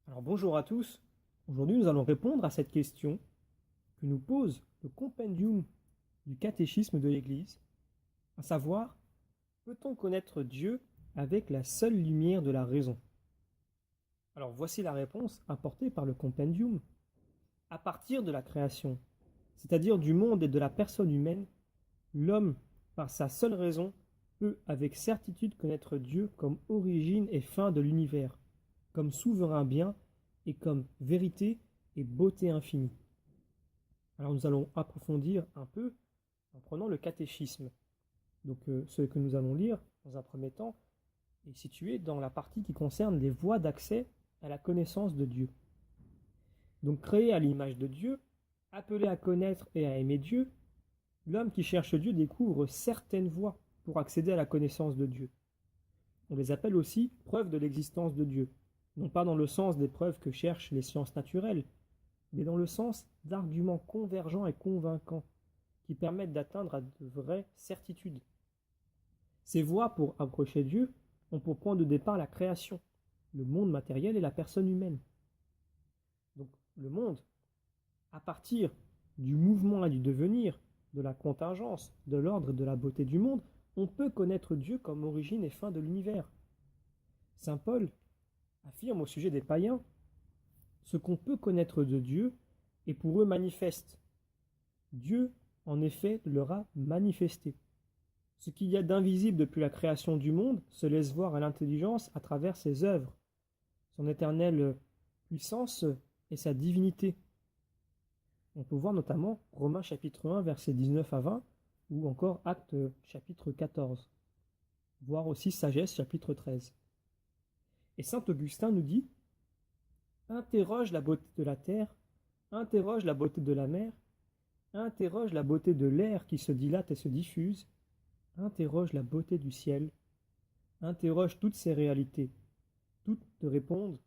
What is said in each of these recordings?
Alors bonjour à tous, aujourd'hui nous allons répondre à cette question que nous pose le compendium du catéchisme de l'Église, à savoir, peut-on connaître Dieu avec la seule lumière de la raison? Alors voici la réponse apportée par le compendium. À partir de la création, c'est-à-dire du monde et de la personne humaine, l'homme, par sa seule raison, peut avec certitude connaître Dieu comme origine et fin de l'univers, comme souverain bien et comme vérité et beauté infinie. Alors nous allons approfondir un peu en prenant le catéchisme. Donc ce que nous allons lire dans un premier temps est situé dans la partie qui concerne les voies d'accès à la connaissance de Dieu. Donc créé à l'image de Dieu, appelé à connaître et à aimer Dieu, l'homme qui cherche Dieu découvre certaines voies pour accéder à la connaissance de Dieu. On les appelle aussi preuves de l'existence de Dieu, non pas dans le sens des preuves que cherchent les sciences naturelles, mais dans le sens d'arguments convergents et convaincants qui permettent d'atteindre à de vraies certitudes. Ces voies pour approcher Dieu ont pour point de départ la création, le monde matériel et la personne humaine. Donc le monde, à partir du mouvement et du devenir, de la contingence, de l'ordre et de la beauté du monde, on peut connaître Dieu comme origine et fin de l'univers. Saint Paul affirme au sujet des païens: ce qu'on peut connaître de Dieu est pour eux manifeste. Dieu, en effet, leur a manifesté. Ce qu'il y a d'invisible depuis la création du monde se laisse voir à l'intelligence à travers ses œuvres, son éternelle puissance et sa divinité. On peut voir notamment Romains chapitre 1, versets 19 à 20, ou encore Actes chapitre 14, voire aussi Sagesse chapitre 13. Et saint Augustin nous dit: interroge la beauté de la terre, interroge la beauté de la mer, interroge la beauté de l'air qui se dilate et se diffuse, interroge la beauté du ciel, interroge toutes ces réalités. Toutes te répondent: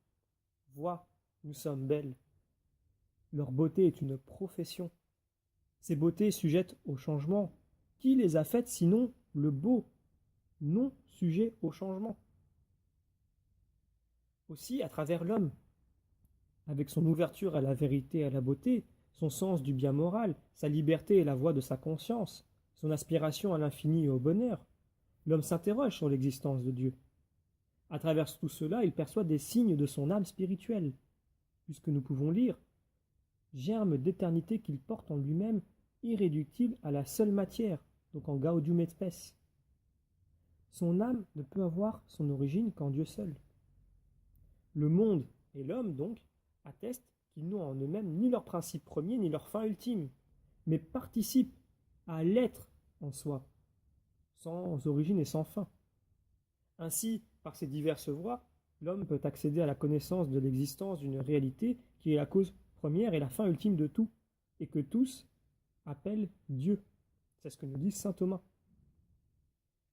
vois, nous sommes belles. Leur beauté est une profession. Ces beautés sujettes au changement. Qui les a faites sinon le beau, non sujet au changement? Aussi, à travers l'homme, avec son ouverture à la vérité et à la beauté, son sens du bien moral, sa liberté et la voix de sa conscience, son aspiration à l'infini et au bonheur, l'homme s'interroge sur l'existence de Dieu. À travers tout cela, il perçoit des signes de son âme spirituelle, puisque nous pouvons lire: germe d'éternité qu'il porte en lui-même, irréductible à la seule matière, donc en gaudium et spes. Son âme ne peut avoir son origine qu'en Dieu seul. Le monde et l'homme, donc, attestent qu'ils n'ont en eux-mêmes ni leur principe premier ni leur fin ultime, mais participent à l'être en soi, sans origine et sans fin. Ainsi, par ces diverses voies, l'homme peut accéder à la connaissance de l'existence d'une réalité qui est la cause première et la fin ultime de tout, et que tous appellent Dieu. C'est ce que nous dit saint Thomas.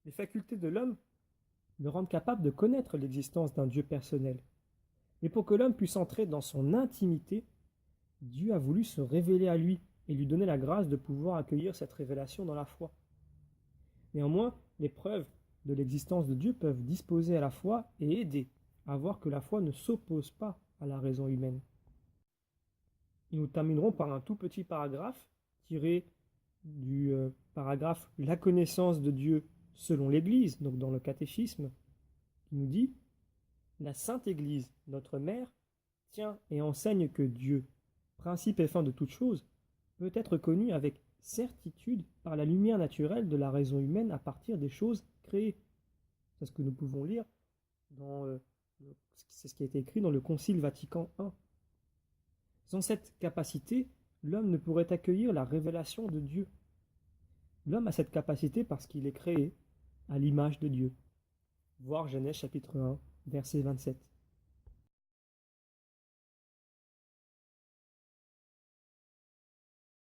Les facultés de l'homme le rendent capable de connaître l'existence d'un Dieu personnel. Mais pour que l'homme puisse entrer dans son intimité, Dieu a voulu se révéler à lui et lui donner la grâce de pouvoir accueillir cette révélation dans la foi. Néanmoins, les preuves de l'existence de Dieu peuvent disposer à la foi et aider à voir que la foi ne s'oppose pas à la raison humaine. Et nous terminerons par un tout petit paragraphe tiré du paragraphe La connaissance de Dieu selon l'Église, donc dans le catéchisme, qui nous dit: la Sainte Église, notre Mère, tient et enseigne que Dieu, principe et fin de toute chose, peut être connu avec certitude par la lumière naturelle de la raison humaine à partir des choses créées. C'est ce que nous pouvons lire c'est ce qui a été écrit dans le Concile Vatican I. Sans cette capacité, l'homme ne pourrait accueillir la révélation de Dieu. L'homme a cette capacité parce qu'il est créé à l'image de Dieu. Voir Genèse chapitre 1, verset 27.